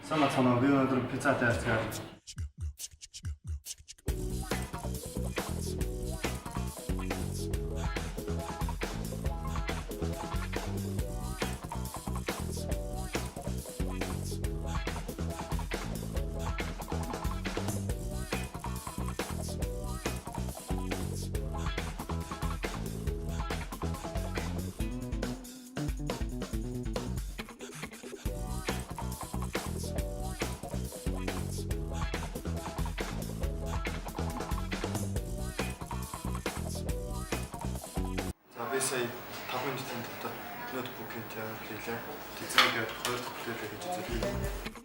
санаа би өнөөдөр пиццатай яцгаа. Би сая 5 минутын дотор ноутбукийг хийлээ. Дизайн гэдэг хоёр дахь бүтээлээ хийж үзлээ.